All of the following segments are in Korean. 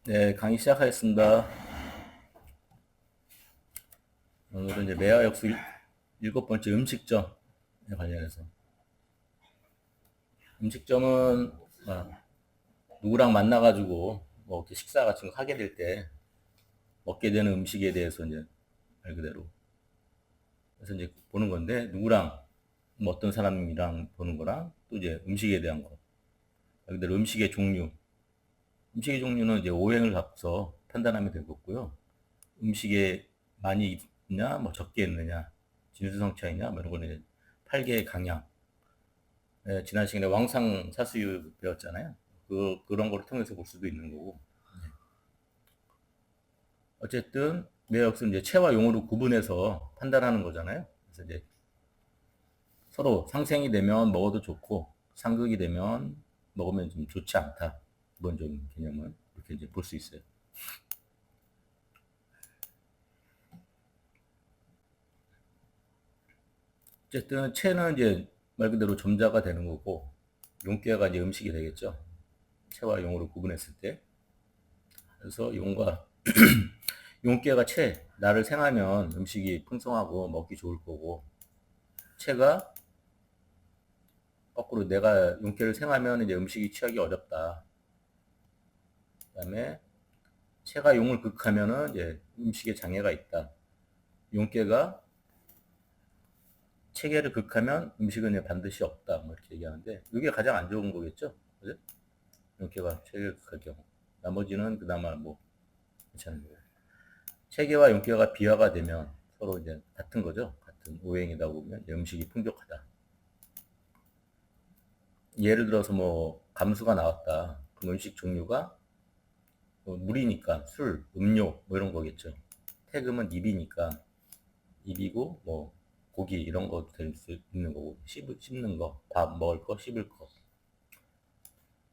네, 강의 시작하겠습니다. 오늘은 이제 매화 역수 일곱 번째 음식점에 관련해서. 음식점은 누구랑 만나가지고 뭐 이렇게 식사 같은 거 하게 될 때 먹게 되는 음식에 대해서 이제 말 그대로 그래서 이제 보는 건데 누구랑 뭐 어떤 사람이랑 보는 거랑 또 이제 음식에 대한 거. 말 그대로 음식의 종류. 음식의 종류는 이제 오행을 갖고서 판단하면 되겠고요. 음식에 많이 있냐, 뭐 적게 있느냐, 진수성차이냐, 뭐 이런 거는 8개의 강약. 예, 지난 시간에 왕상 사수유 배웠잖아요. 그런 거를 통해서 볼 수도 있는 거고. 어쨌든 매역수는 이제 체와 용으로 구분해서 판단하는 거잖아요. 그래서 이제 서로 상생이 되면 먹어도 좋고 상극이 되면 먹으면 좀 좋지 않다. 기본적인 개념은 이렇게 이제 볼 수 있어요. 어쨌든 체는 이제 말 그대로 점자가 되는 거고 용계가 이제 음식이 되겠죠. 체와 용으로 구분했을 때. 그래서 용과 용계가 체, 나를 생하면 음식이 풍성하고 먹기 좋을 거고 체가 거꾸로 내가 용계를 생하면 이제 음식이 취하기 어렵다. 그다음에 체가 용을 극하면은 이제 음식에 장애가 있다. 용계가 체계를 극하면 음식은 반드시 없다. 뭐 이렇게 얘기하는데 이게 가장 안 좋은 거겠죠. 그죠? 용계가 체계를 극할 경우. 나머지는 그나마 뭐 괜찮은 거예요. 체계와 용계가 비화가 되면 서로 이제 같은 거죠. 같은 오행이다 보면 음식이 풍족하다. 예를 들어서 뭐 감수가 나왔다. 그럼 음식 종류가 뭐 물이니까 술, 음료 뭐 이런 거겠죠. 태금은 입이니까 입이고 뭐 고기 이런 거 될 수 있는 거고 씹는 거, 밥 먹을 거, 씹을 거.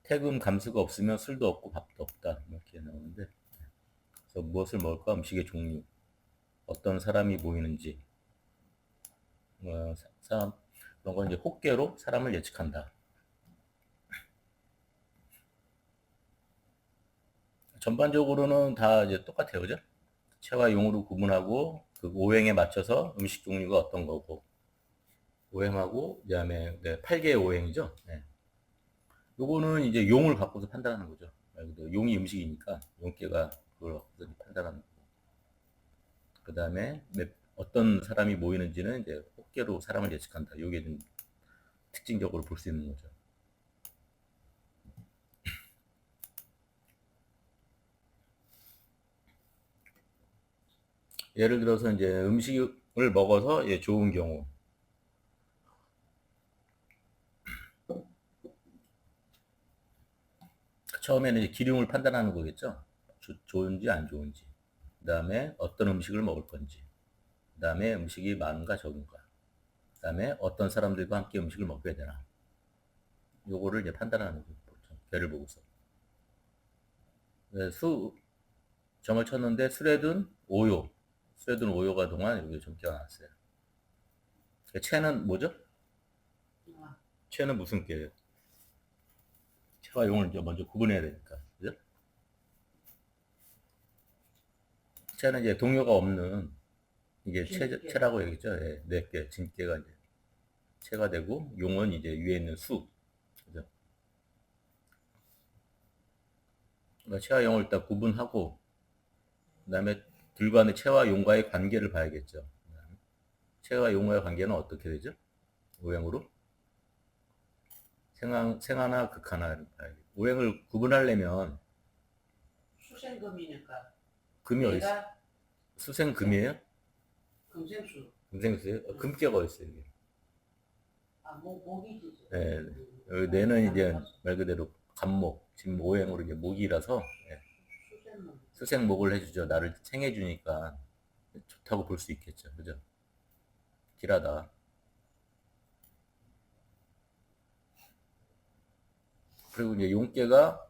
태금 감수가 없으면 술도 없고 밥도 없다. 이렇게 나오는데 그래서 무엇을 먹을까? 음식의 종류, 어떤 사람이 보이는지, 사람 그런 건 이제 혹계로 사람을 예측한다. 전반적으로는 다 이제 똑같아요, 그죠? 체와 용으로 구분하고 그 오행에 맞춰서 음식 종류가 어떤 거고 오행하고 그다음에 네, 8개의 오행이죠. 네. 요거는 이제 용을 갖고서 판단하는 거죠. 용이 음식이니까 용계가 그걸 갖고서 판단하는 거고. 그다음에 어떤 사람이 모이는지는 이제 혹계로 사람을 예측한다. 요게 좀 특징적으로 볼 수 있는 거죠. 예를 들어서 이제 음식을 먹어서 좋은 경우 처음에는 이제 기름을 판단하는 거겠죠. 좋은지 안 좋은지. 그 다음에 어떤 음식을 먹을 건지. 그 다음에 음식이 많은가 적은가. 그 다음에 어떤 사람들과 함께 음식을 먹게 되나. 요거를 이제 판단하는 거죠. 배를 보고서. 점을 쳤는데 술에든 오요. 술에든 오요가 동안 이렇게 점기가 나왔어요. 채는 뭐죠? 채는 무슨 깨예요? 채와 용을 이제 먼저 구분해야 되니까. 그죠? 채는 이제 동요가 없는 이게 채라고 얘기죠. 예, 네 개, 진깨가 이제 채가 되고 용은 이제 위에 있는 수. 그죠? 그러니까 채와 용을 일단 구분하고 그다음에 들간의 채와 용과의 관계를 봐야겠죠. 채와 용과의 관계는 어떻게 되죠? 오행으로 생하나 극하나 봐야겠죠. 오행을 구분하려면 수생금이니까 금이 어디 있어? 수생금이에요? 금생수. 금생수예요? 금괴가 어디 있어요? 이게? 목이지. 네, 여기 뇌는 이제 말 그대로 간목, 지금 오행으로 이제 목이라서 예, 수생목을 해주죠. 나를 생해주니까 좋다고 볼 수 있겠죠. 그죠? 길하다. 그리고 이제 용계가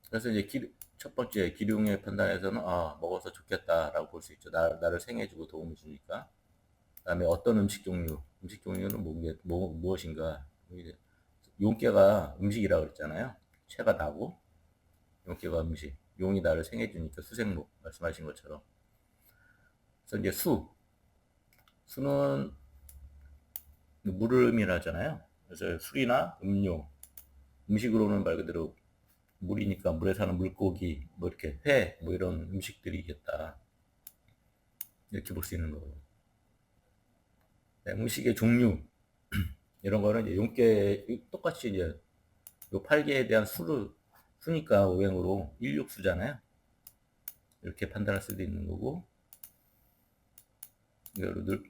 그래서 이제 첫 번째 기룡의 판단에서는 먹어서 좋겠다라고 볼 수 있죠. 나를 생해주고 도움을 주니까. 그다음에 어떤 음식 종류는 무엇인가. 용계가 음식이라고 그랬잖아요. 채가 나고 용깨가 음식. 용이 나를 생해주니까 수생목 말씀하신 것처럼. 그래서 이제 수는 물음이라 하잖아요. 그래서 술이나 음료, 음식으로는 말 그대로 물이니까 물에 사는 물고기, 뭐 이렇게 회, 뭐 이런 음식들이겠다. 이렇게 볼 수 있는 거고. 네, 음식의 종류 이런 거는 이제 용깨 똑같이 이제 요 팔개에 대한 수니까 오행으로 일육수잖아요. 이렇게 판단할 수도 있는 거고. 예를 들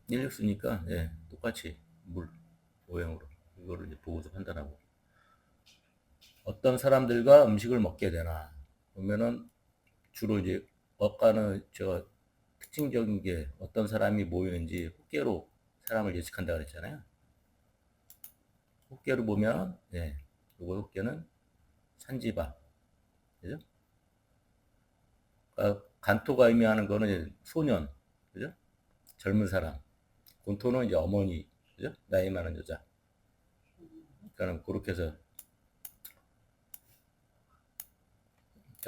일육수니까 예, 똑같이 물 오행으로 이거를 이제 보고서 판단하고. 어떤 사람들과 음식을 먹게 되나 보면은 주로 이제 어가는 제가 특징적인 게 어떤 사람이 모이는지 호께로 사람을 예측한다 그랬잖아요. 호께로 보면 예, 요거 호께는 산지바, 그죠? 그러니까 간토가 의미하는 거는 이제 소년, 그죠? 젊은 사람. 곤토는 이제 어머니, 그죠? 나이 많은 여자. 그러니까 그렇게 해서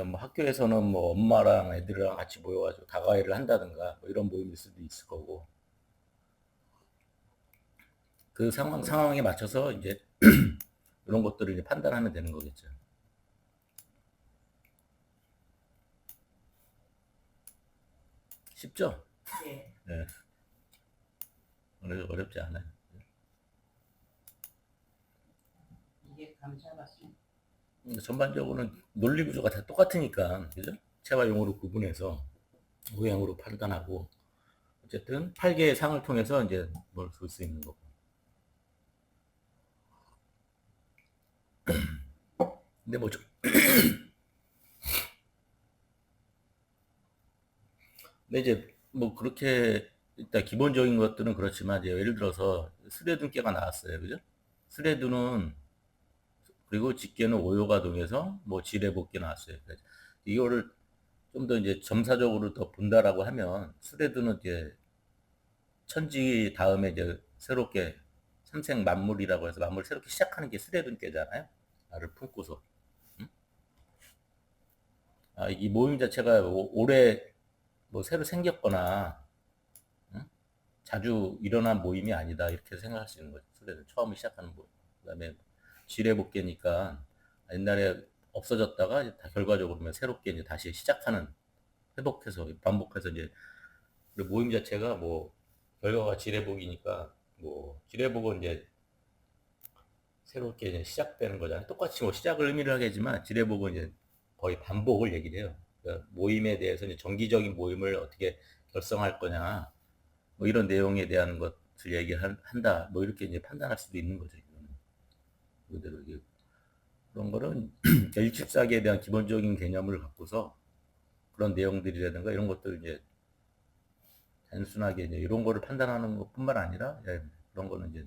뭐 학교에서는 뭐 엄마랑 애들이랑 같이 모여가지고 다과회를 한다든가 뭐 이런 모임일 수도 있을 거고 그 상황에 맞춰서 이제 이런 것들을 이제 판단하면 되는 거겠죠. 쉽죠? 예. 네. 어렵지 않아요. 이게 감 잡았어요. 전반적으로는 논리 구조가 다 똑같으니까, 그죠? 체와 용어로 구분해서 오형으로 판단하고, 어쨌든 8개의 상을 통해서 이제 뭘 볼 수 있는 거고. 근데 뭐, 근데 이제 뭐 그렇게 일단 기본적인 것들은 그렇지만, 이제 예를 들어서 스레둔께가 나왔어요. 그죠? 스레둔은, 그리고 직계는 오요가 동해서 뭐 지뢰복귀 나왔어요. 이거를 좀 더 이제 점사적으로 더 본다라고 하면, 스레둔은 이제 천지 다음에 이제 새롭게 삼생 만물이라고 해서 만물 새롭게 시작하는 게 스레둔께잖아요. 나를 품고서. 응? 아, 이 모임 자체가 올해 뭐 새로 생겼거나 응? 자주 일어난 모임이 아니다 이렇게 생각할 수 있는 거죠. 스레둔 처음 시작하는 모임. 그다음에 지뢰복귀니까 옛날에 없어졌다가 다 결과적으로 새롭게 이제 다시 시작하는 회복해서 반복해서 이제 모임 자체가 뭐 결과가 지뢰복이니까 뭐 지뢰복은 이제 새롭게 이제 시작되는 거잖아요. 똑같이 뭐 시작을 의미를 하겠지만 지뢰복은 이제 거의 반복을 얘기를 해요. 그러니까 모임에 대해서 이제 정기적인 모임을 어떻게 결성할 거냐 뭐 이런 내용에 대한 것을 얘기한다 뭐 이렇게 이제 판단할 수도 있는 거죠. 이거는 그대로 이게 그런 거는 일집사기에 대한 기본적인 개념을 갖고서 그런 내용들이라든가 이런 것들을 이제 단순하게 이제 이런 거를 판단하는 것뿐만 아니라 그런 거는 이제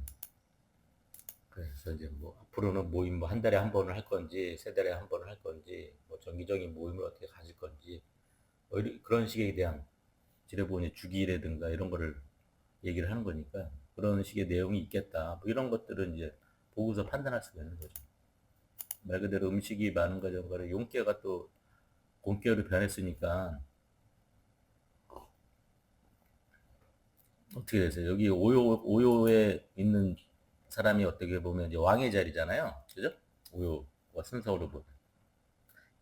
그래서 이제 뭐 앞으로는 모임 뭐 한 달에 한 번을 할 건지 세 달에 한 번을 할 건지 뭐 정기적인 모임을 어떻게 가질 건지 뭐 그런 식에 대한 지뢰본의 주기라든가 이런 거를 얘기를 하는 거니까 그런 식의 내용이 있겠다 뭐 이런 것들은 이제 보고서 판단할 수가 있는 거죠. 말 그대로 음식이 많은 거를 용깨가 또 곤깨로 변했으니까 어떻게 되세요? 여기 오요에 있는 사람이 어떻게 보면 이제 왕의 자리잖아요. 그죠? 오요가 순서로 보면.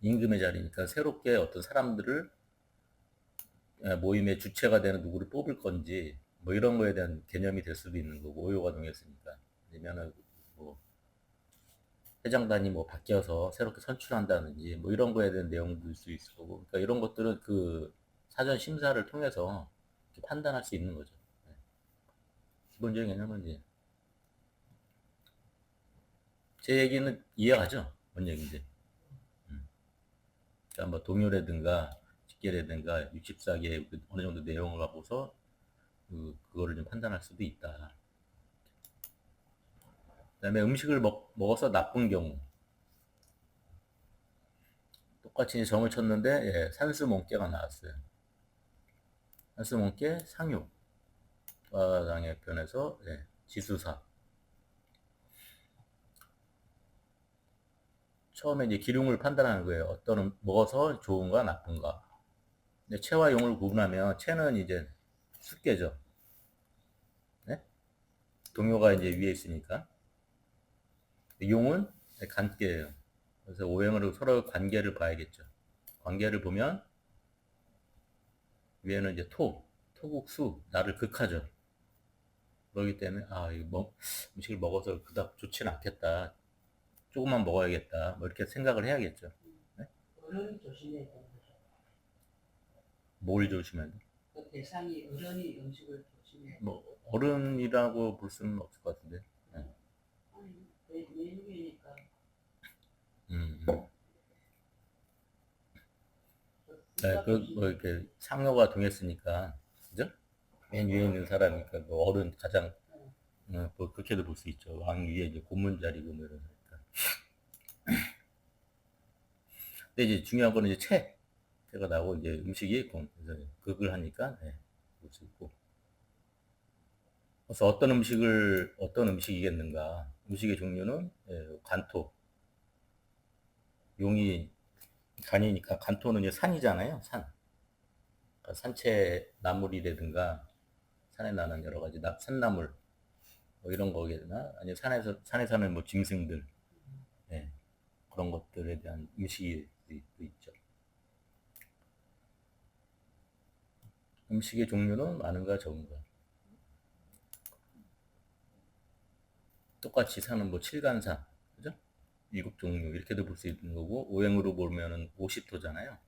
임금의 자리니까 새롭게 어떤 사람들을 모임의 주체가 되는 누구를 뽑을 건지 뭐 이런 거에 대한 개념이 될 수도 있는 거고 오요가 동했으니까 아니면은 뭐 회장단이 뭐 바뀌어서 새롭게 선출한다든지 뭐 이런 거에 대한 내용도 있을 수 있을 거고 그러니까 이런 것들은 그 사전 심사를 통해서 판단할 수 있는 거죠. 네. 기본적인 개념은 이제 제 얘기는 이해가죠? 뭔 얘기인지. 그러니까 뭐 동요라든가 직계라든가 64개 어느 정도 내용을 갖고서 그거를 좀 판단할 수도 있다. 그다음에 음식을 먹어서 나쁜 경우 똑같이 점을 쳤는데 예, 산수몽깨가 나왔어요. 산수몽깨 상유. 과장의 편에서 예, 지수사. 처음에 이제 기륭을 판단하는 거예요. 어떤 먹어서 좋은가 나쁜가. 근데 체와 용을 구분하면 체는 이제 숙계죠. 네? 동요가 이제 위에 있으니까. 용은 간계예요. 그래서 오행으로 서로 관계를 봐야겠죠. 관계를 보면 위에는 이제 토국수, 나를 극하죠. 그렇기 때문에 음식을 먹어서 그닥 좋진 않겠다. 조금만 먹어야겠다. 뭐 이렇게 생각을 해야겠죠. 네? 어른이 조심해야 되는 거죠. 뭘 조심해야 돼? 그 대상이 어른이 음식을 조심해야 돼. 뭐 어른이라고 볼 수는 없을 것 같은데. 네. 아니, 외국이니까 음. 네, 뭐 이렇게 상여가 동했으니까, 그죠? 맨 위에 있는 사람이니까 뭐 어른 가장 뭐 그렇게도 볼 수 있죠. 왕 위에 이제 고문 자리고 뭐 이러니까. 근데 이제 중요한 거는 이제 체가 나오고 이제 음식이 그래서 극을 하니까 볼 수 있고. 그래서 어떤 음식이겠는가? 음식의 종류는 간토. 용이 간이니까 간토는 이제 산이잖아요. 산. 그러니까 산채 나물이라든가 산에 나는 여러 가지 산나물 뭐 이런 거겠나? 아니면 산에 사는 뭐 짐승들 예, 그런 것들에 대한 음식이 있죠. 음식의 종류는 많은가 적은가? 똑같이 사는 뭐 칠간사, 그죠? 7종류 이렇게도 볼 수 있는 거고 오행으로 보면은 50토잖아요.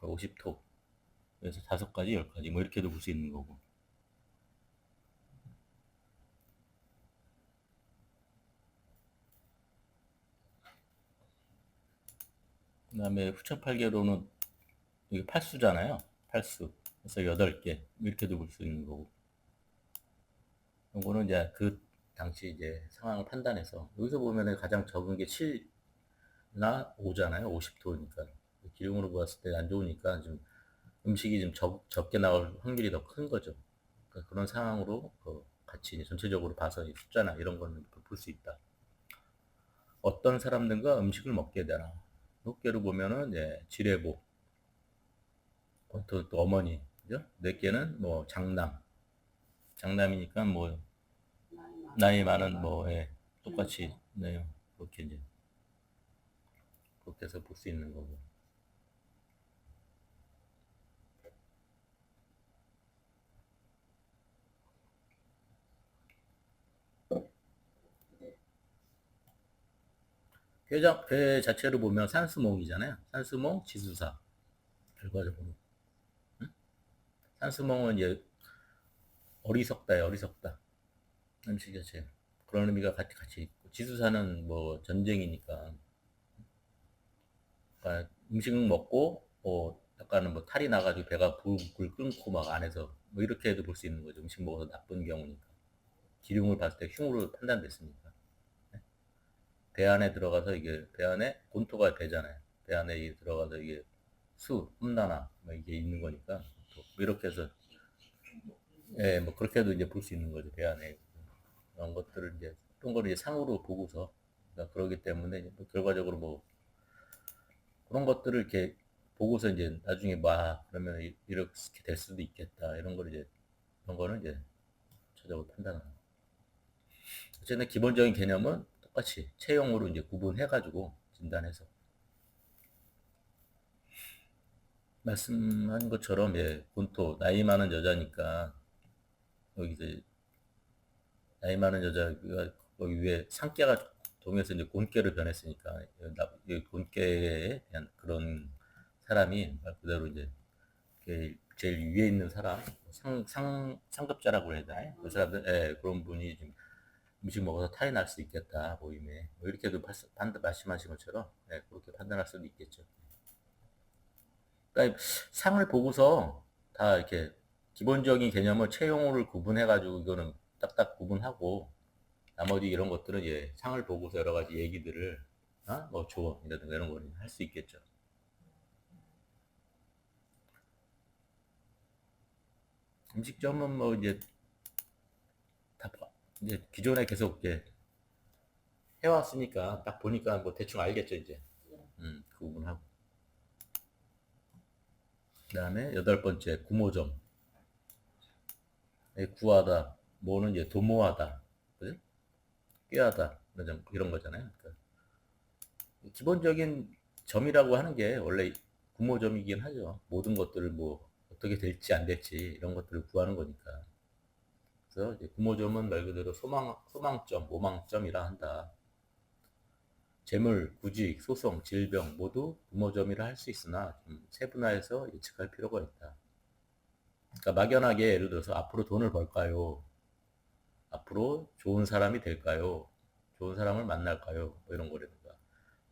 50토. 그래서 5가지, 10가지 뭐 이렇게도 볼 수 있는 거고. 그 다음에 후처팔계로는 이게 팔수잖아요. 팔수. 그래서 8개 이렇게도 볼 수 있는 거고. 이거는 이제 그 당시 이제 상황을 판단해서 여기서 보면은 가장 적은 게 7나 5잖아요. 50토니까 기름으로 보았을 때 안 좋으니까 좀 음식이 좀 적게 나올 확률이 더 큰 거죠. 그러니까 그런 상황으로 같이 이제 전체적으로 봐서 숫자나 이런 거는 볼 수 있다. 어떤 사람들과 음식을 먹게 되나. 높게로 보면은 지뢰보, 또 어머니, 그죠? 4개는 뭐 장남이니까 뭐 나이 많은 뭐 똑같이 그렇게 이제 그렇게 해서 볼 수 있는 거고. 배 자체로 보면 산수몽이잖아요. 산수몽, 지수사 결과적으로. 응? 산수몽은 이제 어리석다. 음식 자체 그런 의미가 같이 있고 지수사는 뭐 전쟁이니까 그러니까 음식 먹고 뭐 약간은 뭐 탈이 나가지고 배가 불 끓고 막 안에서 뭐 이렇게도 볼 수 있는 거죠. 음식 먹어서 나쁜 경우니까 기름을 봤을 때 흉으로 판단됐으니까 배 안에 들어가서 이게 배 안에 본토가 배잖아요. 배 안에 이게 들어가서 이게 험나나 뭐 이게 있는 거니까 뭐 이렇게 해서 뭐 그렇게도 이제 볼 수 있는 거죠. 배 안에 그런 것들을 이제 그런 거를 이제 상으로 보고서 그러니까 그러기 때문에 뭐 결과적으로 뭐 그런 것들을 이렇게 보고서 이제 나중에 그러면 이렇게 될 수도 있겠다 이런 걸 이제 그런 거는 이제 전적으로 판단하는. 어쨌든 기본적인 개념은 똑같이 체형으로 이제 구분해가지고 진단해서 말씀한 것처럼 본토 나이 많은 여자니까 여기 이제 나이 많은 여자가 거기 위에 상깨가 동해서 이제 곤깨로 변했으니까 이 곤깨에 대한 그런 사람이 말 그대로 이제 제일 위에 있는 사람 상급자라고 해야 되나요? 그 사람들 그런 분이 지금 음식 먹어서 탈이 날 수 있겠다 모임에 뭐 이렇게도 말씀하신 것처럼 그렇게 판단할 수도 있겠죠. 그러니까 상을 보고서 다 이렇게 기본적인 개념을 채용을 구분해가지고 이거는 딱딱 구분하고 나머지 이런 것들은 상을 보고서 여러 가지 얘기들을 뭐 조언이라든가 이런 거는 할 수 있겠죠. 음식점은 뭐 이제 이제 기존에 계속 이렇게 해왔으니까 딱 보니까 뭐 대충 알겠죠 이제. 그 부분하고. 그다음에 여덟 번째 구모점. 구하다. 뭐는 이제 도모하다. 그죠? 꾀하다. 이런 거잖아요. 그러니까 기본적인 점이라고 하는 게 원래 구모점이긴 하죠. 모든 것들을 뭐 어떻게 될지 안 될지 이런 것들을 구하는 거니까. 그래서 이제 구모점은 말 그대로 소망점, 오망점이라 한다. 재물, 구직, 소송, 질병 모두 구모점이라 할 수 있으나 좀 세분화해서 예측할 필요가 있다. 그러니까 막연하게 예를 들어서 앞으로 돈을 벌까요? 앞으로 좋은 사람이 될까요? 좋은 사람을 만날까요? 뭐 이런 거라든가.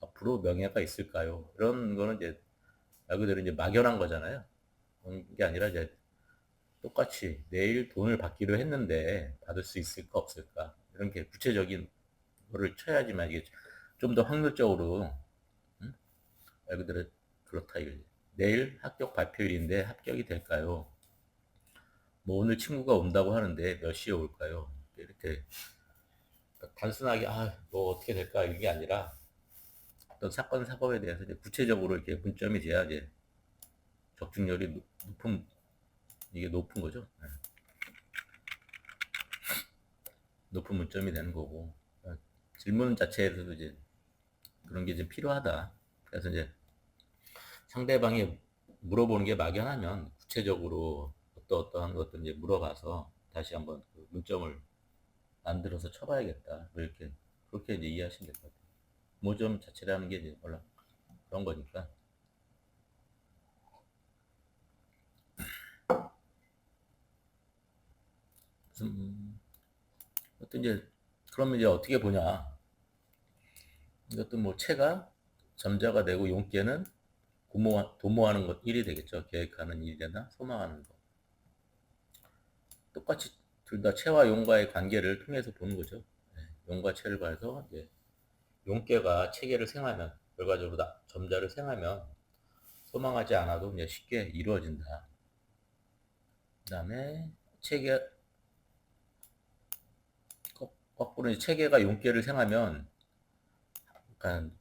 앞으로 명예가 있을까요? 이런 거는 이제 말 그대로 이제 막연한 거잖아요. 그런 게 아니라 이제 똑같이 내일 돈을 받기로 했는데 받을 수 있을까 없을까 이런 게 구체적인 거를 쳐야지만 이게 좀 더 확률적으로 말 그대로 그렇다 이거지. 내일 합격 발표일인데 합격이 될까요? 뭐 오늘 친구가 온다고 하는데 몇 시에 올까요? 이렇게 단순하게 뭐 어떻게 될까 이게 아니라 어떤 사건 사고에 대해서 이제 구체적으로 이렇게 분점이 돼야 이제 적중률이 높은 거죠. 네. 높은 문점이 되는 거고 질문 자체에서도 이제 그런 게 이제 필요하다. 그래서 이제 상대방이 물어보는 게 막연하면 구체적으로 어떠한 것들 이제 물어봐서 다시 한번 그 문점을 만들어서 쳐봐야겠다. 뭐 이렇게 그렇게 이제 이해하시면 될 것 같아요. 모점 자체라는 게 이제 원래 그런 거니까. 어떤 이제 그러면 이제 어떻게 보냐? 이것도 뭐 체가 점자가 되고 용계는 도모하는 것 일이 되겠죠. 계획하는 일이나 소망하는 것. 똑같이 둘 다 체와 용과의 관계를 통해서 보는 거죠. 네, 용과 체를 봐서 이제 용계가 체계를 생하면 결과적으로 점자를 생하면 소망하지 않아도 이제 쉽게 이루어진다. 그다음에 체계 거꾸로 이제 체계가 용계를 생하면 약간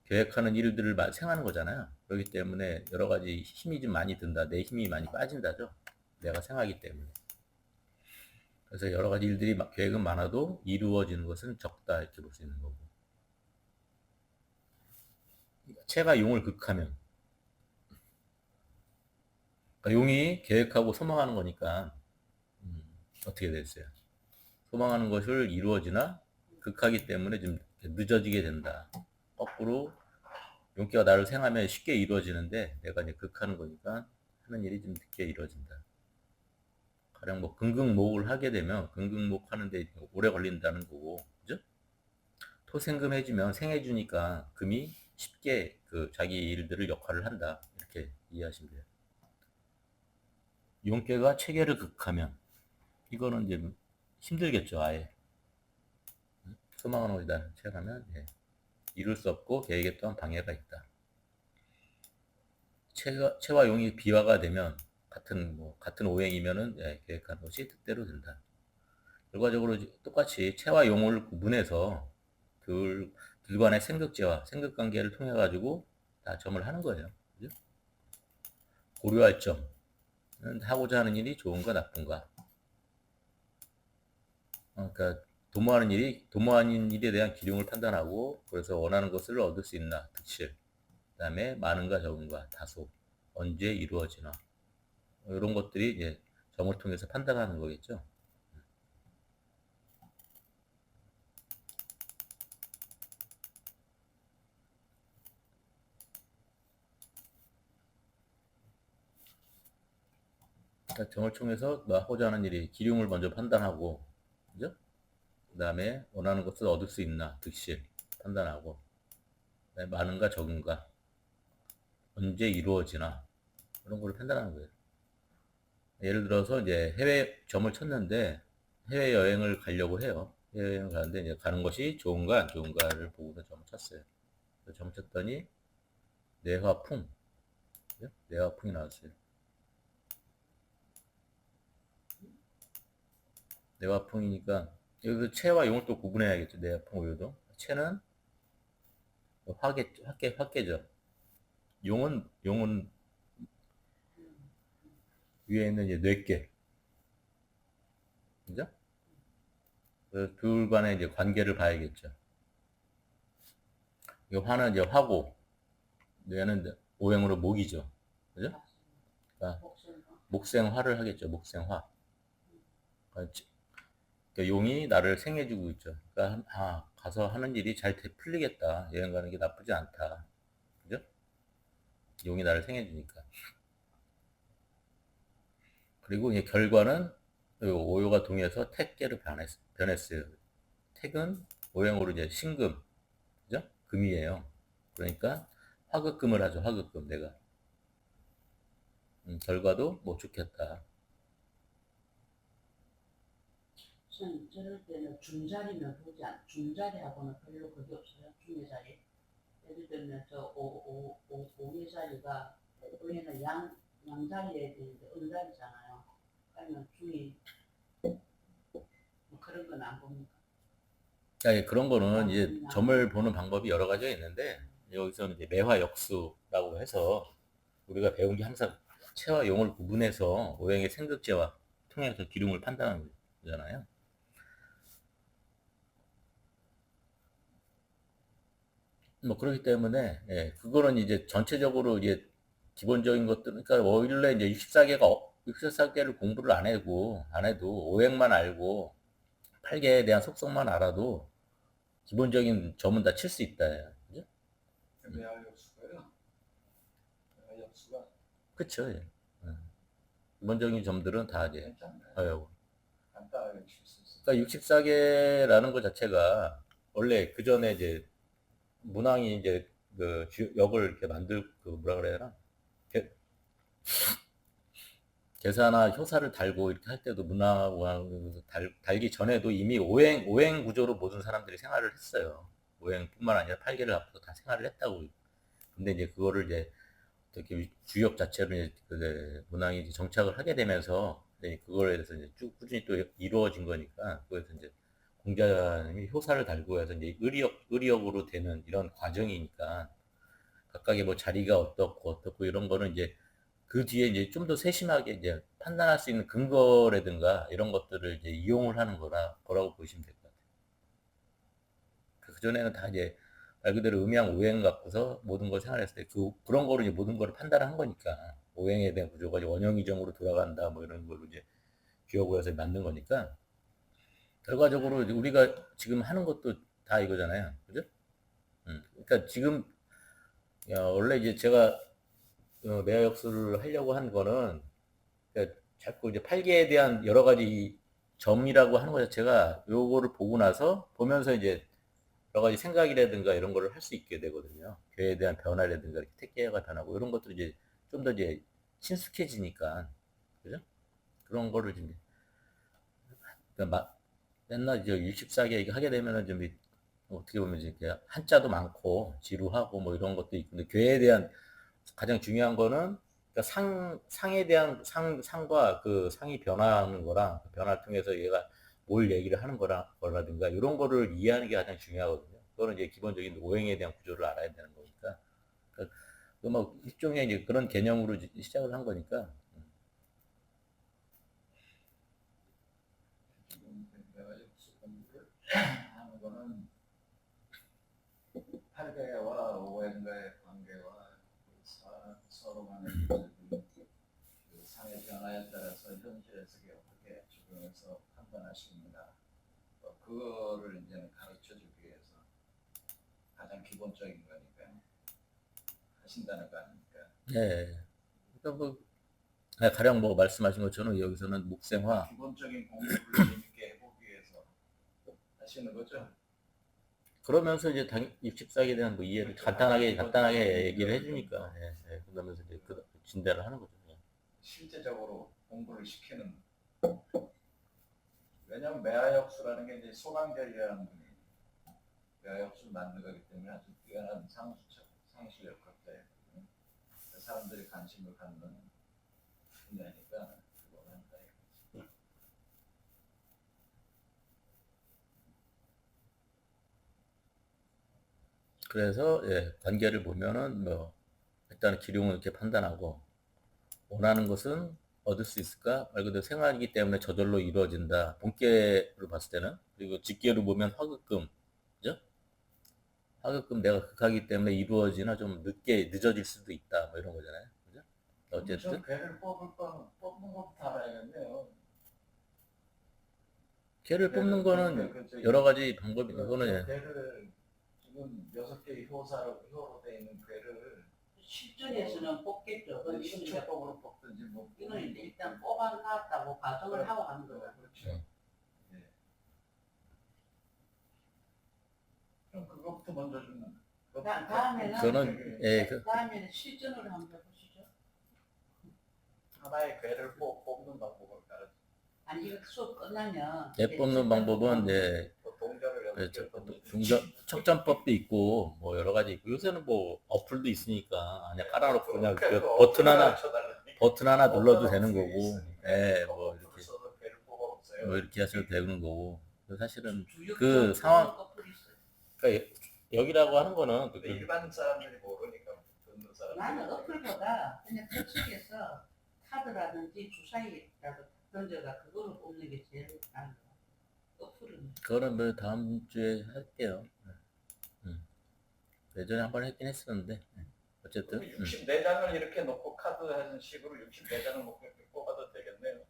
계획하는 일들을 생하는 거잖아요. 그렇기 때문에 여러 가지 힘이 좀 많이 든다. 내 힘이 많이 빠진다죠. 내가 생하기 때문에. 그래서 여러 가지 일들이 계획은 많아도 이루어지는 것은 적다 이렇게 볼 수 있는 거고. 체가 용을 극하면 그러니까 용이 계획하고 소망하는 거니까 어떻게 됐어요? 소망하는 것을 이루어지나 극하기 때문에 좀 늦어지게 된다. 거꾸로 용기가 나를 생하면 쉽게 이루어지는데 내가 이제 극하는 거니까 하는 일이 좀 늦게 이루어진다. 가령 뭐 금극목을 하게 되면 금극목 하는데 오래 걸린다는 거고, 그죠? 토생금 해주면 생해주니까 금이 쉽게 그 자기 일들을 역할을 한다. 이렇게 이해하시면 돼요. 용계가 체계를 극하면 이거는 이제 힘들겠죠, 아예. 소망하는 것이다. 체하면 이룰 수 없고 계획에 또한 방해가 있다. 체와 용이 비화가 되면 같은 오행이면은 계획한 것이 뜻대로 된다. 결과적으로 똑같이 체와 용을 구분해서 둘간의 생극제와 생극관계를 통해 가지고 다 점을 하는 거예요. 그죠? 고려할 점은 하고자 하는 일이 좋은가 나쁜가. 그러니까 도모하는 일에 대한 기준을 판단하고 그래서 원하는 것을 얻을 수 있나 득실. 그다음에 많은가 적은가 다소 언제 이루어지나 이런 것들이 이제 점을 통해서 판단하는 거겠죠. 그러니까 점을 통해서 하고자 하는 일이 기륭을 먼저 판단하고, 그죠? 그다음에 원하는 것을 얻을 수 있나 득실 판단하고, 많은가 적은가 언제 이루어지나 그런 걸 판단하는 거예요. 예를 들어서 이제 해외 점을 쳤는데 해외 여행을 가려고 해요. 해외 여행을 가는데 이제 가는 것이 좋은가 안 좋은가를 보고서 점을 쳤어요. 점을 쳤더니 내화풍, 내화풍이 나왔어요. 내화풍이니까 여기서 체와 용을 또 구분해야겠죠. 내화풍 오요도. 체는 화계죠. 용은 위에 있는 이제 뇌계. 그죠? 그 둘 간의 이제 관계를 봐야겠죠. 이 화는 이제 화고, 뇌는 오행으로 목이죠. 그죠? 그러니까 목생화를 하겠죠. 목생화. 그러니까 용이 나를 생해주고 있죠. 그러니까 가서 하는 일이 잘 풀리겠다. 여행 가는 게 나쁘지 않다. 그죠? 용이 나를 생해주니까. 그리고 이제 결과는 오요가 동해서 택계로 변했어요. 택은 오행으로 이제 신금, 그죠? 금이에요. 그러니까 화급금을 하죠. 화급금 내가. 결과도 못 좋겠다. 우선 저럴 때는 중자리면 보지 않. 중자리하고는 별로 그게 없어요. 중의 자리. 예를 들면 저 오의 자리가 원래는 양자리에 되는데 은자리잖아요. 아니면 중이 뭐 그런 건 안 봅니까? 예, 그런 거는 이제 점을 보는 방법이 여러 가지가 있는데 여기서는 이제 매화역수라고 해서 우리가 배운 게 항상 체와 용을 구분해서 오행의 생극제와 통해서 기lum을 판단하는 거잖아요. 뭐 그렇기 때문에 그거는 이제 전체적으로 이제 기본적인 것들, 그러니까 원래 이제 64개를 공부를 안 해도 오행만 알고 8개에 대한 속성만 알아도 기본적인 점은 다 칠 수 있다. 그죠? 매화역수가요. 매화역수가 그쵸. 예. 기본적인 점들은 다 이제 괜찮나요? 간단하게 칠 수 있어요. 그러니까 64개라는 것 자체가 원래 그 전에 이제 문항이 이제 그 역을 이렇게 그 뭐라 그래야 되나? 계산화 효사를 달고 이렇게 할 때도 문항하고 달기 전에도 이미 오행 구조로 모든 사람들이 생활을 했어요. 오행뿐만 아니라 8개를 앞으로 다 생활을 했다고. 근데 이제 그거를 이제 어떻게 주역 자체로 이제 그 문항이 이제 정착을 하게 되면서 그거에 대해서 이제 쭉 꾸준히 또 이루어진 거니까 그래서 이제 공자님이 효사를 달고 해서 이제 의리역으로 되는 이런 과정이니까 각각의 뭐 자리가 어떻고 이런 거는 이제 그 뒤에 이제 좀 더 세심하게 이제 판단할 수 있는 근거라든가 이런 것들을 이제 이용을 하는 거라고 보시면 될 것 같아요. 그 전에는 다 이제 말 그대로 음양 오행 갖고서 모든 걸 생활했을 때 그런 거로 이제 모든 걸 판단을 한 거니까 오행에 대한 구조가 이제 원형이정으로 돌아간다 뭐 이런 걸로 이제 기억을 해서 만든 거니까 결과적으로 우리가 지금 하는 것도 다 이거잖아요. 그죠? 그러니까 지금 원래 이제 제가 매화역수를 하려고 한 거는 그러니까 자꾸 이제 팔계에 대한 여러 가지 점이라고 하는 것 자체가 요거를 보고 나서 보면서 이제 여러 가지 생각이라든가 이런 거를 할 수 있게 되거든요. 교회에 대한 변화라든가 이렇게 택계가 변하고 이런 것들이 이제 좀 더 이제 친숙해지니까 그죠? 그런 거를 이제 그러니까 맨날 이제 64개 하게 되면은 좀 어떻게 보면 이제 한자도 많고 지루하고 뭐 이런 것도 있고 근데 교회에 대한 가장 중요한 거는 그러니까 상에 대한 상과 그 상이 변화하는 거랑 그 변화를 통해서 얘가 뭘 얘기를 하는 거라든가 이런 거를 이해하는 게 가장 중요하거든요. 그거는 이제 기본적인 오행에 대한 구조를 알아야 되는 거니까. 그러니까 뭐 일종의 이제 그런 개념으로 시작을 한 거니까. 지금 매화역수 공부를 하는 거는 8개와 오행과의 관계와 서로 간의 그 상의 변화에 따라서 현실에서 어떻게 적용해서 판단할 수 있는가 그거를 이제 가르쳐 주기 위해서 가장 기본적인 거니까 하신다는 거 아닙니까? 네. 그러니까 뭐 가령 뭐 말씀하신 것처럼 여기서는 목생화 기본적인 공부를 재밌게 해보기 위해서 하시는 거죠? 그러면서 이제 64개에 대한 뭐 이해를 그렇죠. 간단하게 얘기를 해주니까 그러면서 이제 그 진단을 하는 거죠. 실제적으로 공부를 시키는 왜냐하면 매화역수라는 게 이제 소강절이라는 분이 매화역수를 만든 거기 때문에 아주 뛰어난 상수력학자예요. 사람들이 관심을 갖는 분야니까 그걸 한다. 그래서 예, 관계를 보면은 뭐 일단 기룡은 이렇게 판단하고 원하는 것은 얻을 수 있을까? 말 그대로 생활이기 때문에 저절로 이루어진다. 본계로 봤을 때는. 그리고 직계로 보면 화극금, 그죠? 화극금 내가 극하기 때문에 이루어지나 좀 늦어질 수도 있다. 뭐 이런 거잖아요. 그죠? 저 어쨌든 괴를 뽑는 것부터 알아야겠네요. 개를 뽑는 거는 저기, 여러 가지 방법이 있는 거는 저 예. 괴를 지금 6개의 효로 돼 있는 괴를 실전에서는 뽑겠죠. 그건 이거는 이제 신초법으로 뽑든지 뭐 이거는 이제 일단 뽑아놨다고 가정을 하고 하는 거야. 그렇죠. 예. 그럼 그것부터 먼저 좀 다음에는 저는 예, 다음에는 실전으로 한번 해보시죠. 하나의 괴를 뽑는 방법을 가르쳐. 아니 이거 수업 끝나면 개 뽑는 방법은 예, 동전을 그렇죠. 여섯 개 중전 척전법도 있고 뭐 여러 가지 있고 요새는 뭐 어플도 있으니까 그냥 깔아놓고 그냥 그 버튼 하나 눌러도 되는 거고, 예, 뭐 이렇게 하셔도 되는 거고. 사실은 그 상황, 그러니까 여기라고 하는 거는 근데 일반 사람들이 모르니까 듣는 사람들이 나는 어플보다 그냥 터치해서 카드라든지 주사위라도 던져가 그거를 뽑는 게 제일 나은 거야. 어플은 그거는 뭐 다음 주에 할게요. 예전에 한번 했긴 했었는데 어쨌든 64장을 이렇게 놓고 카드 하는 식으로 64장을 놓고 이렇게 뽑아도 되겠네요.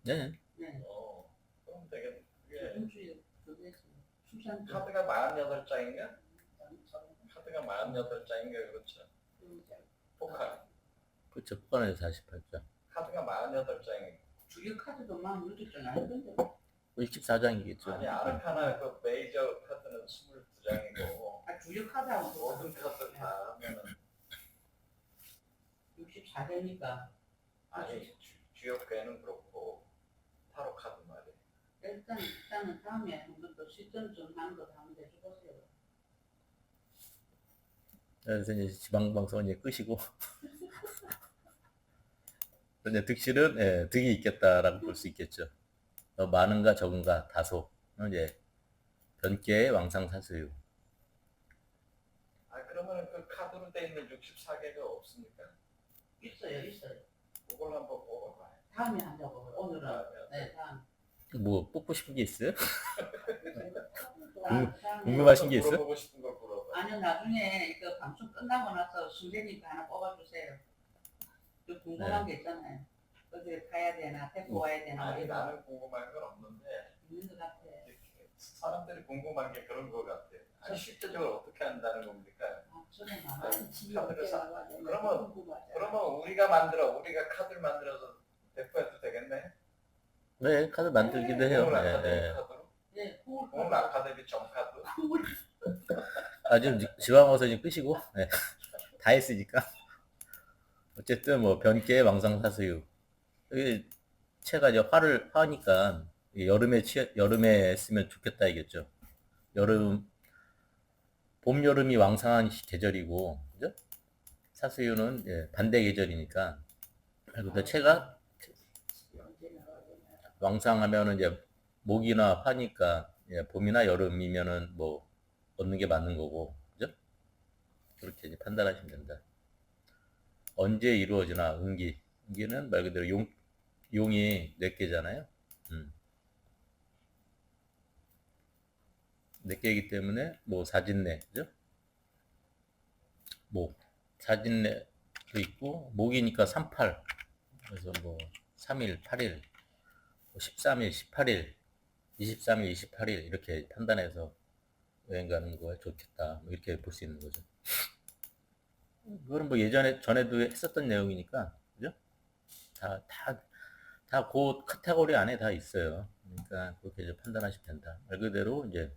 네. 네. 그럼 되겠네. 그게 이번 주에 그거에서 수산 카드가 48장인가? 카드가 48장인가 그렇죠. 포카 그렇죠. 포괄에서 48장. 카드가 48장이 주요 카드도 막 누르잖아. 아니던데 64장이겠죠. 아니 아르카나 그 메이저 카드는 22장이고 아 주요 카드하고 모든 카드 다 하면은 64되니까 아니 주요 괴는 그렇고 타로 카드 말이에요. 일단은 다음에 한번 더 실전 좀 하는 거 한번 해줘보세요. 그래서 이제 지방방송은 이제 끄시고 이제 득실은 예, 득이 있겠다라고 볼 수 있겠죠. 많은가 적은가 다소 이제 변계의 왕상사수유. 아 그러면 그 카드로 돼 있는 64개가 없습니까? 있어요. 그걸 한번 뽑아봐요. 다음에 하자고. 오늘은 네 다음. 뭐 뽑고 싶은 게 있어요? 다음에. 궁금하신 게 있어요? 물어보고 싶은 걸 물어봐. 아니요 나중에 이거 방송 끝나고 나서 순대니까 하나 뽑아주세요. 또 궁금한 게 있잖아요. 어디 가야 되나 데리고 와야 되나 아니 이거 나는 궁금한 건 없는데 있는 것 같아. 사람들이 궁금한 게 그런 거 같아. 아니 실제적으로 어떻게 한다는 겁니까? 아 저는 아마 카드를 그러면 우리가 카드를 만들어서 대포해도 되겠네? 네, 카드 만들기도 해요. 콩을 네, 아카데미 네. 카드로? 네 콩을 아카데미 정카드? 아, 지금 지방 와서 지금 끄시고 네. 다 했으니까. 어쨌든 뭐 변계의 왕상사수유. 여기 채가 이제 화니까 여름에 쓰면 좋겠다 이겠죠. 봄 여름이 왕상한 계절이고, 그죠? 사수유는 예, 반대 계절이니까. 그리고 채가 왕상하면은 이제 목이나 화니까 예, 봄이나 여름이면은 뭐 얻는 게 맞는 거고, 그죠? 그렇게 이제 판단하시면 된다. 언제 이루어지나 은기는 말 그대로 용이 4개잖아요. 4개이기 때문에 뭐 사진내, 그죠? 목, 사진내도 있고 목이니까 38. 그래서 뭐 3일, 8일, 13일, 18일, 23일, 28일 이렇게 판단해서 여행 가는 거에 좋겠다. 뭐 이렇게 볼 수 있는 거죠. 그거는 뭐 전에도 했었던 내용이니까, 그죠? 다 그 카테고리 안에 다 있어요. 그러니까 그렇게 이제 판단하시면 된다. 말 그대로 이제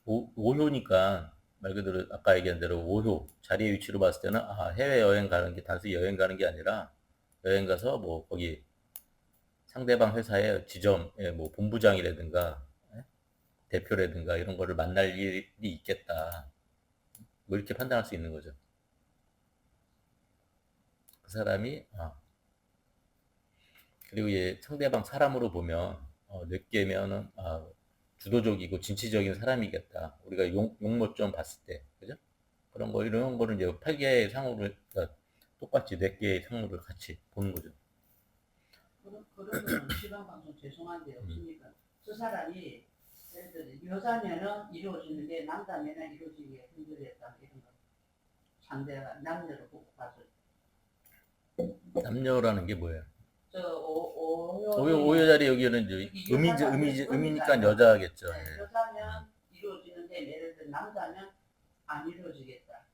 오효니까 말 그대로 아까 얘기한 대로 오효 자리의 위치로 봤을 때는 해외 여행 가는 게 단순히 여행 가는 게 아니라 여행 가서 뭐 거기 상대방 회사의 지점의 뭐 본부장이라든가 대표라든가 이런 거를 만날 일이 있겠다. 뭐 이렇게 판단할 수 있는 거죠. 그 사람이 그리고 상대방 사람으로 보면 뇌께면은 주도적이고 진취적인 사람이겠다. 우리가 용모점 봤을 때, 그죠? 그런 거 이런 거는 이제 8개의 상호를 똑같이 4개의 상호를 같이 보는 거죠. 그러면 시간 방송 죄송한데 없습니까? 저 사람이 예를 들어 여자면은 이루어지는데 남자면은 이루어지기가 힘들겠다 이런 거. 상대가 남녀를 보고 봐서 남녀라는 게 뭐예요? 저 오요 자리 여기는 이제 음이니까 여자겠죠. 예. 여자면 이루어지는데 예를 들어 남자면 안 이루어지겠다.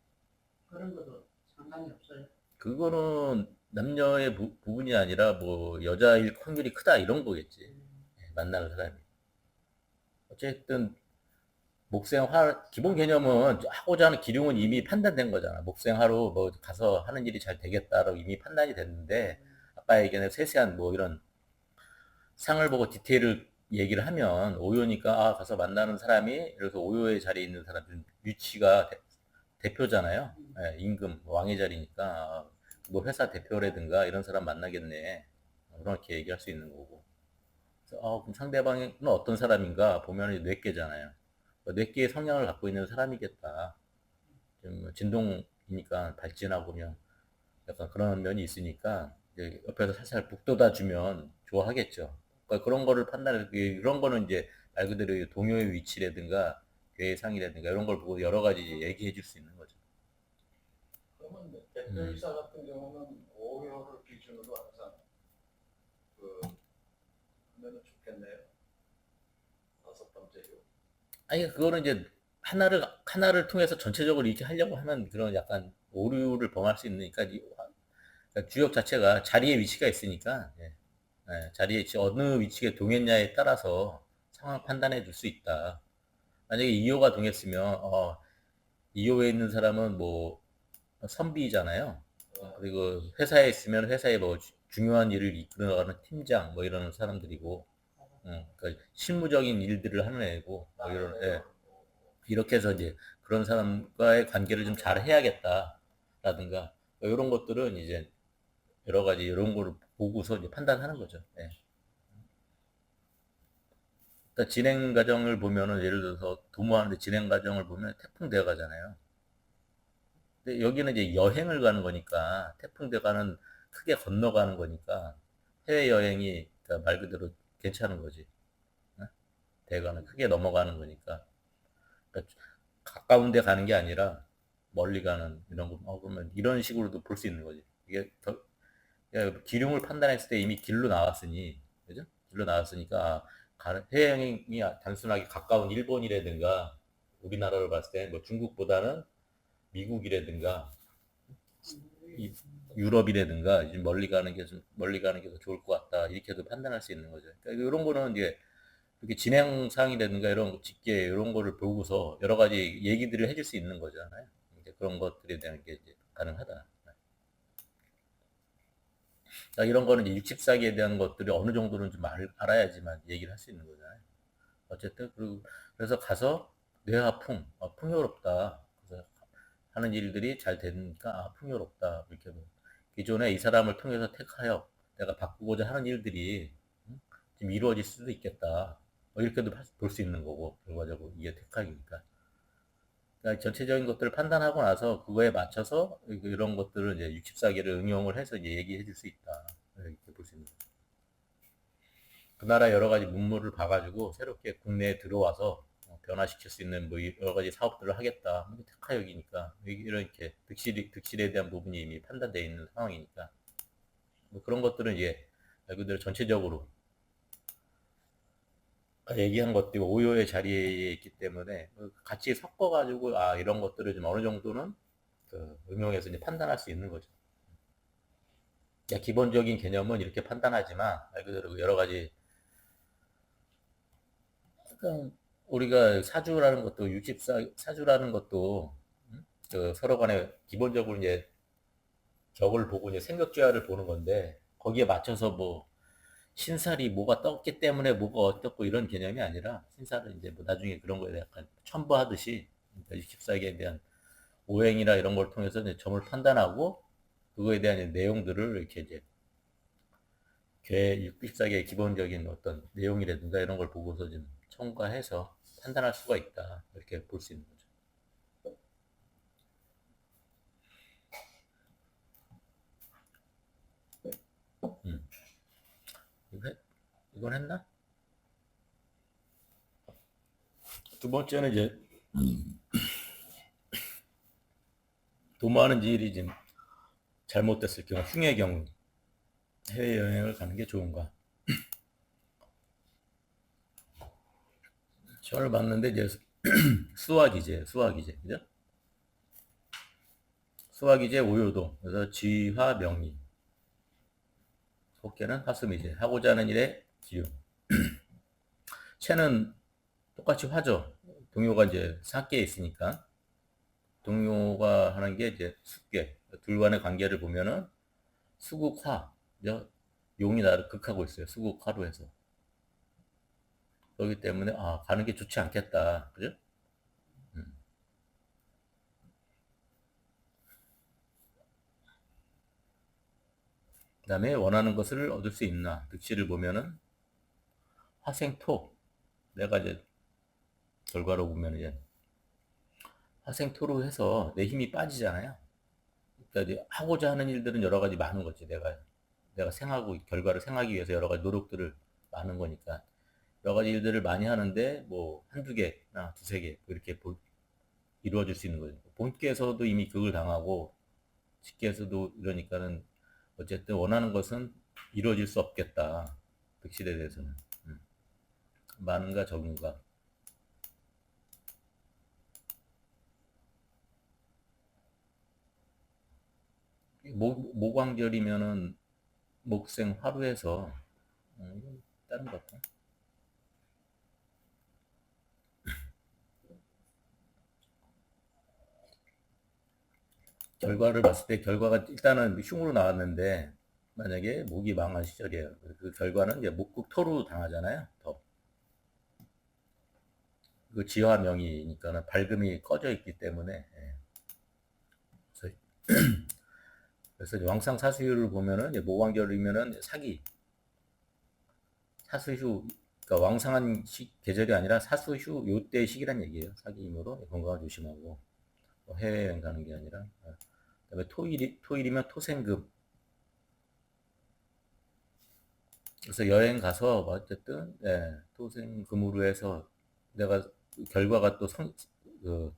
그런 것도 상관이 없어요. 그거는 남녀의 부분이 아니라 뭐 여자일 확률이 크다 이런 거겠지. 예, 만나는 사람이. 어쨌든 목생화 기본 개념은 하고자 하는 기lum은 이미 판단된 거잖아. 목생화로 뭐 가서 하는 일이 잘 되겠다라고 이미 판단이 됐는데 아까 얘기한 세세한 뭐 이런 상을 보고 디테일을 얘기를 하면 오요니까 가서 만나는 사람이 이렇게 오요의 자리에 있는 사람 좀 위치가 대표잖아요. 예, 임금 왕의 자리니까 뭐 회사 대표라든가 이런 사람 만나겠네. 그렇게 얘기할 수 있는 거고. 그래서 그럼 상대방은 어떤 사람인가 보면 뇌계잖아요. 뇌계의 성향을 갖고 있는 사람이겠다. 좀 진동이니까 발진하고 그냥 약간 그런 면이 있으니까 이제 옆에서 살살 북돋아 주면 좋아하겠죠. 그러니까 그런 거를 판단해서 이런 거는 이제 말 그대로 동요의 위치라든가 뇌의 상이라든가 이런 걸 보고 여러 가지 얘기해 줄 수 있는 거죠. 그러면 대표이사 같은 경우는 오요를 기준으로 항상 하면은 좋겠네요. 5번째요. 아니 그거는 이제 하나를 통해서 전체적으로 이렇게 하려고 하면 그런 약간 오류를 범할 수 있으니까 그러니까 주역 자체가 자리에 위치가 있으니까 예. 예, 자리에 어느 위치에 동했냐에 따라서 상황 판단해 줄 수 있다. 만약에 2호가 동했으면 2호에 있는 사람은 뭐 선비잖아요. 그리고 회사에 있으면 회사에 뭐 중요한 일을 이끌어가는 팀장 뭐 이런 사람들이고 그러니까 실무적인 일들을 하는 애고 뭐 예. 이렇게 해서 이제 그런 사람과의 관계를 좀 잘 해야겠다라든가 이런 것들은 이제 여러 가지 이런 거를 보고서 이제 판단하는 거죠. 예. 그러니까 진행 과정을 보면은 예를 들어서 도모하는데 진행 과정을 보면 태풍되어 가잖아요. 근데 여기는 이제 여행을 가는 거니까 태풍대가는 크게 건너가는 거니까 해외 여행이 그러니까 말 그대로 괜찮은 거지. 어? 대가는 크게 넘어가는 거니까. 그러니까 가까운 데 가는 게 아니라 멀리 가는 이런 거, 그러면 이런 식으로도 볼 수 있는 거지. 이게 기lum을 판단했을 때 이미 길로 나왔으니, 그죠? 길로 나왔으니까, 해외 여행이 단순하게 가까운 일본이라든가, 우리나라로 봤을 때 뭐 중국보다는 미국이라든가, 유럽이라든가, 이제 멀리 가는 게 더 좋을 것 같다. 이렇게도 판단할 수 있는 거죠. 그러니까 이런 거는 이제, 이렇게 진행사항이라든가 이런 직계 이런 거를 보고서 여러 가지 얘기들을 해줄 수 있는 거잖아요. 이제 그런 것들에 대한 게 이제 가능하다. 그러니까 이런 거는 이제 육십사기에 대한 것들이 어느 정도는 좀 알아야지만 얘기를 할 수 있는 거잖아요. 어쨌든 그래서 가서 뇌하풍, 풍요롭다. 그래서 하는 일들이 잘 되니까 풍요롭다. 이렇게 기존에 이 사람을 통해서 택하여 내가 바꾸고자 하는 일들이 지금 이루어질 수도 있겠다. 이렇게도 볼 수 있는 거고 결과적으로 이게 택하기니까. 그러니까 전체적인 것들을 판단하고 나서 그거에 맞춰서 이런 것들을 이제 64개를 응용을 해서 이제 얘기해 줄 수 있다. 이렇게 볼 수 있는 거죠. 그 나라 여러 가지 문물을 봐가지고 새롭게 국내에 들어와서 변화시킬 수 있는 뭐 여러 가지 사업들을 하겠다. 택하역이니까 이렇게 득실에 대한 부분이 이미 판단되어 있는 상황이니까 뭐 그런 것들은 이제 말 그대로 전체적으로 얘기한 것들이 오요의 자리에 있기 때문에 같이 섞어가지고 이런 것들을 좀 어느 정도는 응용해서 이제 판단할 수 있는 거죠. 기본적인 개념은 이렇게 판단하지만 말 그대로 여러 가지 그러니까 우리가 사주라는 것도 사주라는 것도 서로 간에 기본적으로 이제 적을 보고 이제 생격지화를 보는 건데 거기에 맞춰서 뭐 신살이 뭐가 떴기 때문에 뭐가 어떻고 이런 개념이 아니라 신살은 이제 뭐 나중에 그런 거에 약간 첨부하듯이 24기에 대한 오행이나 이런 걸 통해서 이제 점을 판단하고 그거에 대한 내용들을 이렇게 이제 개 64개의 기본적인 어떤 내용이라든가 이런 걸 보고서 좀 첨가해서 판단할 수가 있다. 이렇게 볼 수 있는 거죠. 이건 했나? 두 번째는 이제 도모하는 일이 지금 잘못됐을 경우, 흉의 경우 해외여행을 가는 게 좋은가? 시험을 봤는데 이제 수화기제, 그죠? 수화기제 오요도, 그래서 지화명의, 속계는 화수미제, 하고자 하는 일에 기운. 체는 똑같이 화죠. 동요가 이제 사계에 있으니까 동요가 하는 게 이제 숙계, 둘 간의 관계를 보면은 수국화, 용이 나를 극하고 있어요. 수국화로 해서. 그렇기 때문에 가는 게 좋지 않겠다. 그죠? 그 다음에 원하는 것을 얻을 수 있나. 득실을 보면은 화생토. 내가 이제 결과로 보면 이제 화생토로 해서 내 힘이 빠지잖아요. 그러니까 이제 하고자 하는 일들은 여러 가지 많은 거지. 내가 결과를 생하기 위해서 여러 가지 노력들을 많은 거니까. 여러 가지 일들을 많이 하는데 뭐 한두 개나 두세 개 이렇게 이루어질 수 있는 거죠. 본께서도 이미 그걸 당하고 직계에서도 이러니까는 어쨌든 원하는 것은 이루어질 수 없겠다. 득실에 대해서는. 많은가 적은가. 모광절이면은 목생 화루에서 다른 것 같아. 결과를 봤을 때 결과가 일단은 흉으로 나왔는데 만약에 목이 망한 시절이에요. 그 결과는 이제 목극토로 당하잖아요. 그 지화명이니까는 밝음이 꺼져 있기 때문에 그래서 왕상 사수유를 보면은 모광절이면은 사수휴, 그러니까 왕상한 계절이 아니라 사수휴 요때 시기란 얘기예요. 사기이므로 건강 조심하고 해외여행 가는 게 아니라. 그다음에 토일이면 토생금. 그래서 여행 가서 어쨌든 토생금으로 해서 내가 결과가 또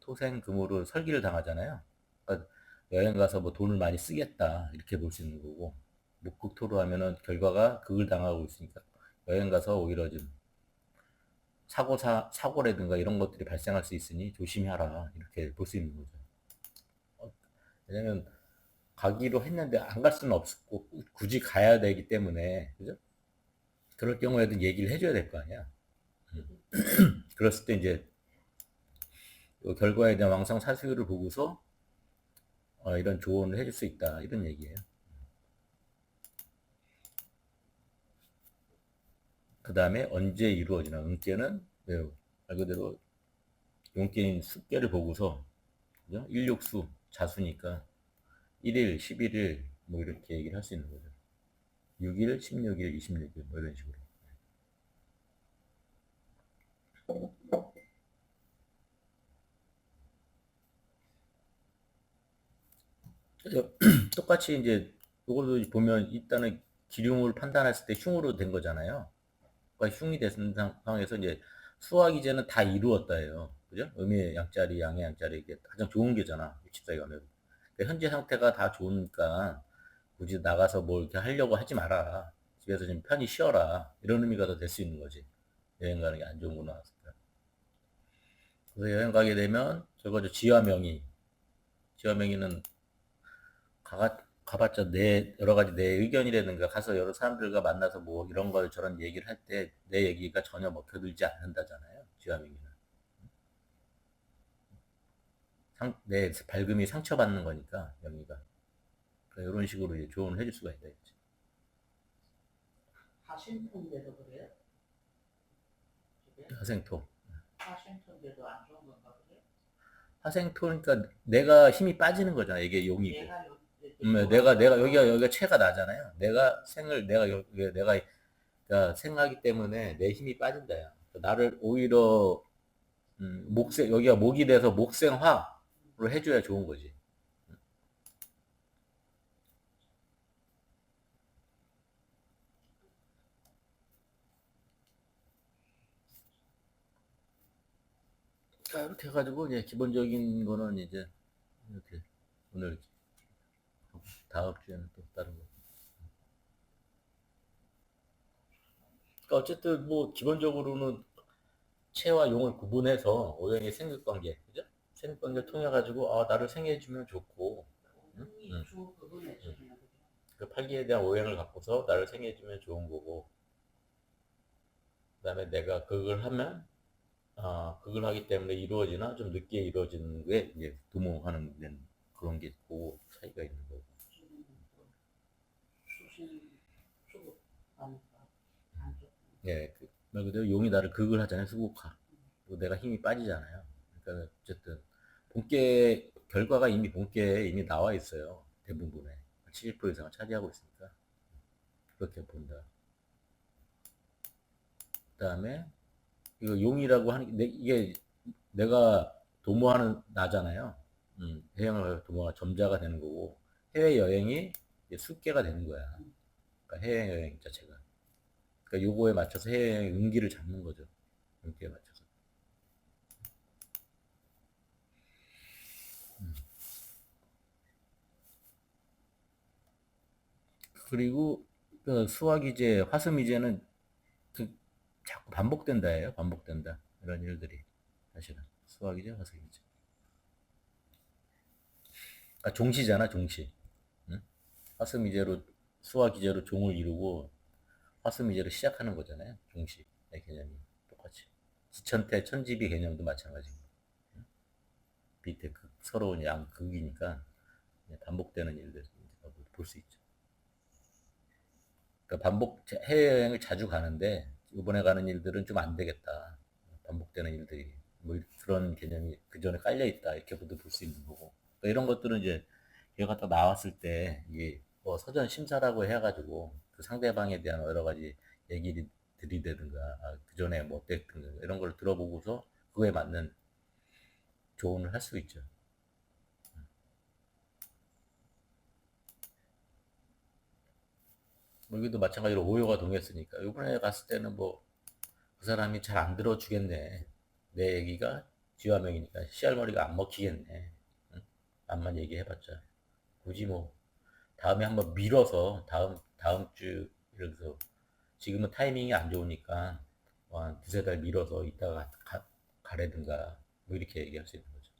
토생금으로 설기를 당하잖아요. 그러니까 여행 가서 뭐 돈을 많이 쓰겠다 이렇게 볼 수 있는 거고 목극토로 하면은 결과가 극을 당하고 있으니까 여행 가서 오히려 좀 사고라든가 이런 것들이 발생할 수 있으니 조심하라 이렇게 볼 수 있는 거죠. 왜냐면 가기로 했는데 안 갈 수는 없고 굳이 가야 되기 때문에 그죠? 그럴 경우에도 얘기를 해줘야 될 거 아니야. 그랬을 때 이제 그 결과에 대한 왕상 사수율을 보고서 이런 조언을 해줄 수 있다 이런 얘기예요. 그 다음에 언제 이루어지나. 은께는 말 그대로 용계인 숫계를 보고서 그죠? 일육수 자수니까 1일, 11일 뭐 이렇게 얘기를 할 수 있는 거죠. 6일, 16일, 26일 뭐 이런 식으로. 똑같이 이제 이것도 보면 일단은 기륭을 판단했을 때 흉으로 된 거잖아요. 그러니까 흉이 된 상황에서 이제 수화기제는 다 이루었다예요. 그죠? 음의 양자리, 양의 양자리 이게 가장 좋은 게잖아. 64가 면. 현재 상태가 다 좋으니까 굳이 나가서 뭐 이렇게 하려고 하지 마라. 집에서 좀 편히 쉬어라. 이런 의미가 더 될 수 있는 거지. 여행 가는 게 안 좋은 거 나왔을까. 그래서 여행 가게 되면 저거죠. 지화명의는 가봤자 여러 가지 내 의견이라든가 가서 여러 사람들과 만나서 뭐 이런 걸 저런 얘기를 할 때 내 얘기가 전혀 먹혀들지 않는다잖아요. 지화명의는. 내 밝음이 상처받는 거니까 명의가. 그러니까 이런 식으로 이제 조언을 해줄 수가 있다. 하신통제도 그래요? 화생토. 하신통제도 안 좋은 건가 그래요? 화생토니까 내가 힘이 빠지는 거잖아. 이게 용이고. 내가 내가 여기가 체가 나잖아요. 내가 그러니까 생하기 때문에 내 힘이 빠진다야. 나를 오히려 여기가 목이 돼서 목생화로 해줘야 좋은 거지. 자, 이렇게 해가지고 이제 기본적인 거는 이제 이렇게 오늘 다음 주에는 또 다른 거. 그러니까 어쨌든 뭐 기본적으로는 체와 용을 구분해서 오행의 생육관계, 그죠? 생육관계를 통해 가지고 나를 생해주면 좋고, 응? 응. 주 그거네 응. 그냥. 그 팔기에 대한 오행을 갖고서 나를 생해주면 좋은 거고, 그다음에 내가 그걸 하면 그걸 하기 때문에 이루어지나 좀 늦게 이루어지는 게 이제 도모하는 데는 그런 게 있고 차이가 있는 거고. 수신 수급 하니까 안 좋고. 예, 말 그대로 용이 나를 극을 하잖아요, 수국화. 그리고 내가 힘이 빠지잖아요. 그러니까 어쨌든 본계 결과가 이미 본계에 이미 나와 있어요. 대부분에 70% 이상을 차지하고 있으니까 그렇게 본다. 그다음에 이거 용이라고 하는 이게 내가 도모하는 나잖아요. 해외여행을 도모가 점자가 되는 거고 해외 여행이 숙계가 되는 거야. 그러니까 해외 여행 자체가. 그러니까 요거에 맞춰서 해외 여행 운기를 잡는 거죠. 운기에 맞춰서. 그리고 그 수화기제, 화수미제는 자꾸 반복된다예요. 반복된다. 이런 일들이 사실은 수화기제, 화수미제. 종시잖아, 종시. 응? 화수미제로 수화기제로 종을 이루고 화수미제로 시작하는 거잖아요. 종시의 개념이 똑같이. 지천태, 천지비 개념도 마찬가지고. 응? 밑에 서로 양극이니까 반복되는 일들 볼 수 있죠. 그러니까 해외여행을 자주 가는데 이번에 가는 일들은 좀 안 되겠다. 반복되는 일들이 뭐 그런 개념이 그 전에 깔려 있다 이렇게도 볼 수 있는 거고. 그러니까 이런 것들은 이제 얘가 딱 나왔을 때 이게 뭐 서전 심사라고 해가지고 그 상대방에 대한 여러 가지 얘기를 들이대든가 그 전에 뭐 어땠든가 이런 걸 들어보고서 그거에 맞는 조언을 할 수 있죠. 뭐 여기도 마찬가지로 오요가 동했으니까 이번에 갔을 때는 뭐 그 사람이 잘 안 들어주겠네. 내 얘기가 지화명이니까 씨알머리가 안 먹히겠네. 응? 암만 얘기해봤자 굳이 뭐 다음에 한번 밀어서 다음 주 예를 들어서 지금은 타이밍이 안 좋으니까 한 두세 달 밀어서 이따가 가래든가 뭐 이렇게 얘기할 수 있는 거죠.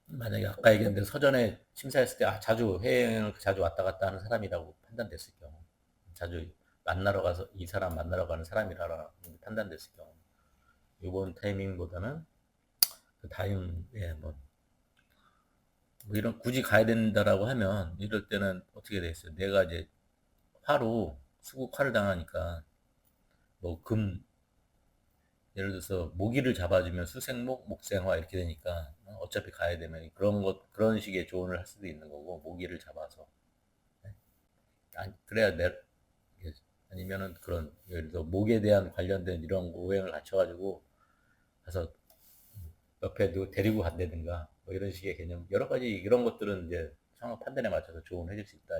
만약에 아까 얘기했는데 서전에 심사했을 때 자주 해외여행을 자주 왔다 갔다 하는 사람이라고 판단됐을 경우 자주 만나러 가서 이 사람 만나러 가는 사람이라고 판단됐을 경우 이번 타이밍보다는 그 다음에 뭐 이런 굳이 가야 된다라고 하면 이럴 때는 어떻게 돼 있어요? 내가 이제 화로 수국화를 당하니까 뭐 예를 들어서 모기를 잡아주면 수생목, 목생화 이렇게 되니까 어차피 가야 되면 그런 식의 조언을 할 수도 있는 거고 모기를 잡아서 네? 그래야 아니면은 그런 예를 들어 목에 대한 관련된 이런 오행을 갖춰가지고 가서 옆에 데리고 간다든가 뭐 이런 식의 개념 여러 가지 이런 것들은 이제 상황 판단에 맞춰서 조언해 줄 수 있다.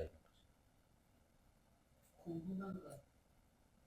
공부한 거